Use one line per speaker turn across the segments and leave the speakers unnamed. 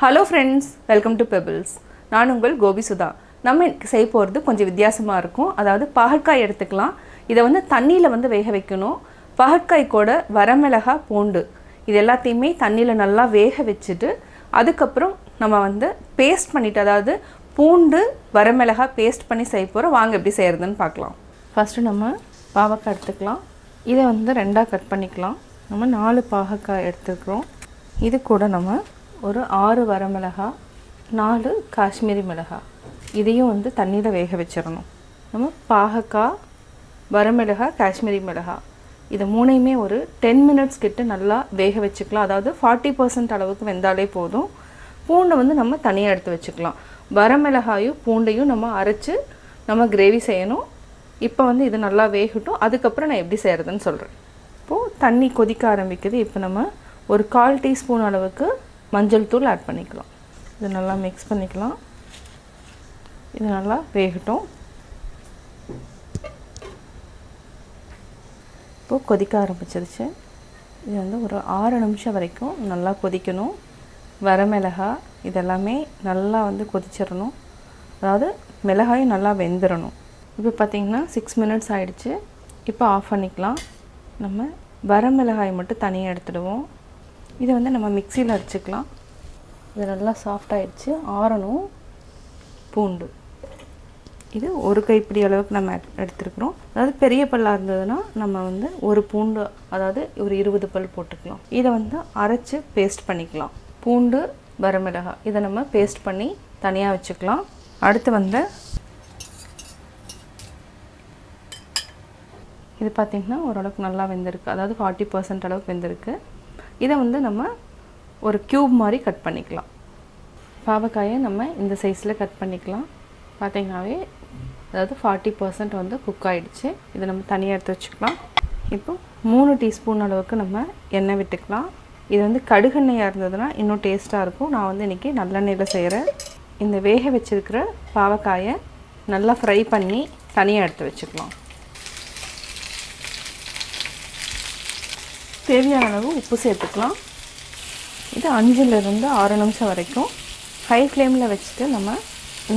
Hello friends, welcome to Pebbles. நான் உங்கள் கோபி சுதா. நம்ம செய்ய போறது கொஞ்சம் வித்தியாசமா இருக்கும். அதாவது பாகற்காய் எடுத்துக்கலாம். இத வந்து தண்ணியில வந்து வேக வைக்கணும். பாகற்காய் கூட வரமிளகாய் பூண்டு இது எல்லாத்தையுமே தண்ணியில நல்லா வேக வச்சிட்டு அதுக்கு அப்புறம் நம்ம வந்து பேஸ்ட் பண்ணிட்டு அதாவது பூண்டு வரமிளகாய் பேஸ்ட் பண்ணி செய்ய போறோம். வாங்க எப்படி செய்யறதுன்னு பார்க்கலாம். ஃபர்ஸ்ட் நம்ம பாவக்காய் எடுத்துக்கலாம். இத வந்து ரெண்டா கட் பண்ணிக்கலாம். நம்ம 4 பாகற்காய் எடுத்துக்கிறோம். இது கூட நம்ம ஒரு 6 வரமிளகாய் 4 காஷ்மீரி மிளகாய் இதையும் வந்து தண்ணியில வேக வச்சிரணும். நம்ம பாகக்காய் வரமிளகாய் காஷ்மீரி மிளகாய் இத மூணையுமே ஒரு 10 minutes கிட்ட நல்லா வேக வச்சுக்கலாம். அதாவது 40% அளவுக்கு வெந்தாலே போதும். பூண்டை வந்து நம்ம தனியா எடுத்து வச்சுக்கலாம். வரமிளகாயும் பூண்டையும் நம்ம அரைச்சு நம்ம கிரேவி செய்யணும். இப்போ வந்து இது நல்லா வேகட்டும். அதுக்கு அப்புறம் நான் எப்படி செய்யறதுன்னு சொல்றேன். இப்போ தண்ணி கொதிக்க ஆரம்பிக்குது. இப்போ நம்ம ஒரு 1/4 டீஸ்பூன் அளவுக்கு மஞ்சள் தூள் ஆட் பண்ணிக்கலாம். இது நல்லா மிக்ஸ் பண்ணிக்கலாம். இது நல்லா வேகட்டும். இப்போ கொதிக்க ஆரம்பிச்சிருச்சு. இது வந்து ஒரு 6 நிமிஷம் வரைக்கும் நல்லா கொதிக்கணும். வரமிளகாய் இதெல்லாமே நல்லா வந்து கொதிச்சிரணும். அதாவது மிளகாயும் நல்லா வெந்துறணும். இப்போ பார்த்தீங்கன்னா 6 minutes ஆயிடுச்சு. இப்போ ஆஃப் பண்ணிக்கலாம். நம்ம வரமிளகாய் மட்டும் தனியாக எடுத்துடுவோம். இதை வந்து நம்ம மிக்சியில் அடிச்சுக்கலாம். இது நல்லா சாஃப்ட் ஆயிடுச்சு. ஆறணும். பூண்டு இது ஒரு கைப்பிடி அளவுக்கு நம்ம எடுத்துருக்குறோம். அதாவது பெரிய பல்லாக இருந்ததுன்னா நம்ம வந்து ஒரு பூண்டு அதாவது ஒரு 20 பல் போட்டுக்கலாம். இதை வந்து அரைச்சி பேஸ்ட் பண்ணிக்கலாம். பூண்டு வரமிளகாய் இதை நம்ம பேஸ்ட் பண்ணி தனியாக வச்சுக்கலாம். அடுத்து வந்து இது பார்த்திங்கன்னா ஓரளவுக்கு நல்லா வெந்திருக்கு. அதாவது 40% அளவுக்கு வெந்திருக்கு. இதை வந்து நம்ம ஒரு க்யூப் மாதிரி கட் பண்ணிக்கலாம். பாவக்காயை நம்ம இந்த சைஸில் கட் பண்ணிக்கலாம். பார்த்திங்கனாவே அதாவது 40% வந்து குக் ஆகிடுச்சு. இதை நம்ம தனியாக எடுத்து வச்சுக்கலாம். இப்போ 3 டீஸ்பூன் அளவுக்கு நம்ம எண்ணெய் விட்டுக்கலாம். இது வந்து கடுகெண்ணெயாக இருந்ததுன்னா இன்னும் டேஸ்ட்டாக இருக்கும். நான் வந்து இன்றைக்கி நல்லெண்ணெயில் செய்கிறேன். இந்த வேக வச்சுருக்கிற பாவக்காயை நல்லா ஃப்ரை பண்ணி தனியாக எடுத்து வச்சுக்கலாம். தேவையான அளவு உப்பு சேர்த்துக்கலாம். இது 5லிருந்து 6 நிமிஷம் வரைக்கும் ஹை ஃப்ளேமில் வச்சுட்டு நம்ம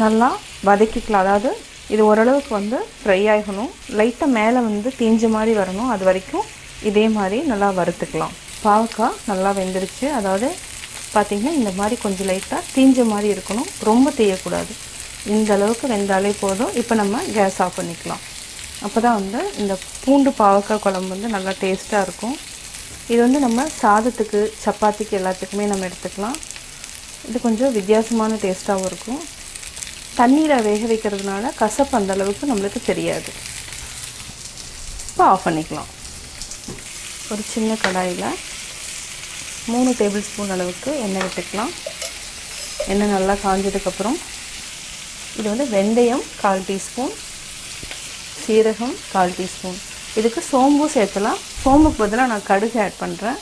நல்லா வதக்கிக்கலாம். அதாவது இது ஓரளவுக்கு வந்து ஃப்ரை ஆகணும். லைட்டாக மேலே வந்து தீஞ்ச மாதிரி வரணும். அது வரைக்கும் இதே மாதிரி நல்லா வறுத்துக்கலாம். பாவக்காய் நல்லா வெந்துருச்சு. அதாவது பார்த்திங்கன்னா இந்த மாதிரி கொஞ்சம் லைட்டாக தீஞ்ச மாதிரி இருக்கணும். ரொம்ப தேயக்கூடாது. இந்த அளவுக்கு வெந்தாலே போதும். இப்போ நம்ம கேஸ் ஆஃப் பண்ணிக்கலாம். அப்போ தான் வந்து இந்த பூண்டு பாவக்காய் குழம்பு வந்து நல்லா டேஸ்ட்டாக இருக்கும். இது வந்து நம்ம சாதத்துக்கு சப்பாத்திக்கு எல்லாத்துக்குமே நம்ம எடுத்துக்கலாம். இது கொஞ்சம் வித்தியாசமான டேஸ்ட்டாகவும் இருக்கும். தண்ணீரை வேக வைக்கிறதுனால கசப்பு அந்த அளவுக்கு நம்மளுக்கு தெரியாது. இப்போ ஆஃப் பண்ணிக்கலாம். ஒரு சின்ன கடாயில் 3 டேபிள் ஸ்பூன் அளவுக்கு எண்ணெய் விட்டுக்கலாம். எண்ணெய் நல்லா காஞ்சதுக்கப்புறம் இது வந்து வெந்தயம் 1/4 டீஸ்பூன், சீரகம் 1/4 டீஸ்பூன். இதுக்கு சோம்பு சேர்க்கலாம். சோம்புக்கு பதிலாக நான் கடுகு ஆட் பண்ணுறேன்.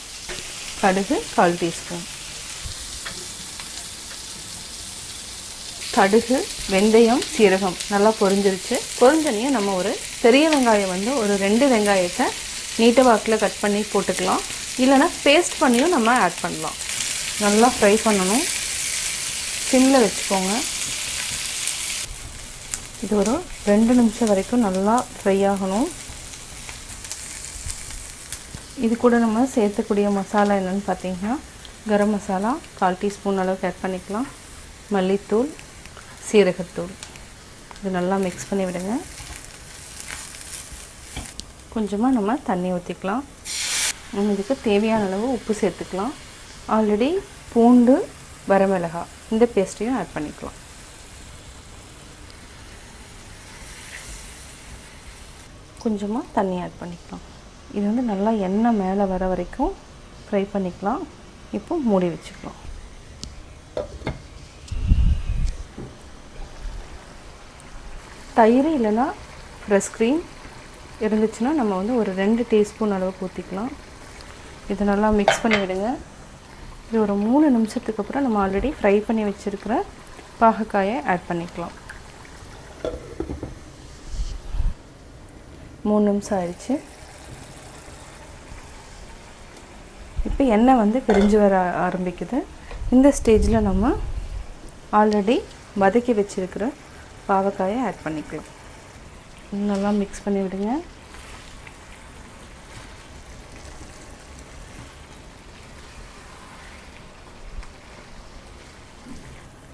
கடுகு 1/4 டீஸ்பூன். கடுகு, வெந்தயம், சீரகம் நல்லா பொரிஞ்சிருச்சு. பொரிஞ்சனையே நம்ம ஒரு பெரிய வெங்காயம் வந்து ஒரு 2 வெங்காயத்தை நீட்ட வாக்கில் கட் பண்ணி போட்டுக்கலாம். இல்லைனா பேஸ்ட் பண்ணியும் நம்ம ஆட் பண்ணலாம். நல்லா ஃப்ரை பண்ணணும். சிம்மில் வச்சுக்கோங்க. இது ஒரு 2 நிமிஷம் வரைக்கும் நல்லா ஃப்ரை ஆகணும். இது கூட நம்ம சேர்த்துக்கூடிய மசாலா என்னென்னு பார்த்தீங்கன்னா கரம் மசாலா 1/4 டீஸ்பூன் அளவுக்கு ஆட் பண்ணிக்கலாம். மல்லித்தூள், சீரகத்தூள் இது நல்லா மிக்ஸ் பண்ணி விடுங்க. கொஞ்சமாக நம்ம தண்ணி ஊற்றிக்கலாம். நம்ம இதுக்கு தேவையான அளவு உப்பு சேர்த்துக்கலாம். ஆல்ரெடி பூண்டு வரமிளகாய் இந்த பேஸ்ட்டையும் ஆட் பண்ணிக்கலாம். கொஞ்சமாக தண்ணி ஆட் பண்ணிக்கலாம். இது வந்து நல்லா எண்ணெய் மேலே வர வரைக்கும் ஃப்ரை பண்ணிக்கலாம். இப்போ மூடி வச்சுக்கலாம். தயிர் இல்லைன்னா ஃப்ரெஷ் க்ரீம் இருந்துச்சுன்னா நம்ம வந்து ஒரு 2 டீஸ்பூன் அளவுக்கு ஊற்றிக்கலாம். இதை நல்லா மிக்ஸ் பண்ணி விடுங்க. இது ஒரு 3 நிமிஷத்துக்கு அப்புறம் நம்ம ஆல்ரெடி ஃப்ரை பண்ணி வச்சுருக்கிற பாகக்காயை ஆட் பண்ணிக்கலாம். 3 நிமிஷம் ஆயிடுச்சு. இப்போ எண்ணெய் வந்து பிரிஞ்சு வர ஆரம்பிக்குது. இந்த ஸ்டேஜில் நம்ம ஆல்ரெடி வதக்கி வச்சுருக்கிற பாவக்காயை ஆட் பண்ணிக்கலாம். நல்லா மிக்ஸ் பண்ணி விடுங்க.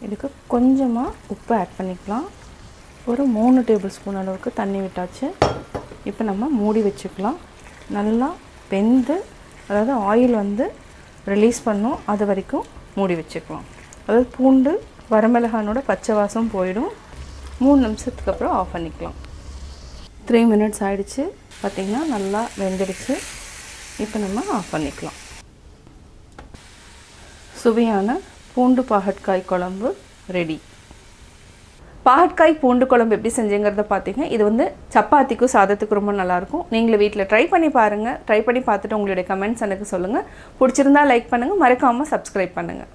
இதுக்கு கொஞ்சமாக உப்பு ஆட் பண்ணிக்கலாம். ஒரு 3 டேபிள் ஸ்பூன் அளவுக்கு தண்ணி விட்டாச்சு. இப்போ நம்ம மூடி வச்சுக்கலாம். நல்லா வெந்து, அதாவது ஆயில் வந்து ரிலீஸ் பண்ணும், அது வரைக்கும் மூடி வச்சுக்கலாம். அதாவது பூண்டு வரமிளகானோட பச்சை வாசம் போயிடும். 3 நிமிஷத்துக்கு அப்புறம் ஆஃப் பண்ணிக்கலாம். 3 மினிட்ஸ் ஆகிடுச்சு. பார்த்திங்கன்னா நல்லா வெந்துடுச்சு. இப்போ நம்ம ஆஃப் பண்ணிக்கலாம். சுவையான பூண்டு பாகற்காய் குழம்பு ரெடி. பாகற்காய் பூண்டு குழம்பு எப்படி செஞ்சுங்கிறத பார்த்தீங்க. இது வந்து சப்பாத்திக்கும் சாதத்துக்கும் ரொம்ப நல்லாயிருக்கும். நீங்களும் வீட்டில் ட்ரை பண்ணி பாருங்கள். ட்ரை பண்ணி பார்த்துட்டு உங்களுடைய கமெண்ட்ஸ் எனக்கு சொல்லுங்கள். பிடிச்சிருந்தா லைக் பண்ணுங்கள், மறக்காமல் சப்ஸ்கிரைப் பண்ணுங்கள்.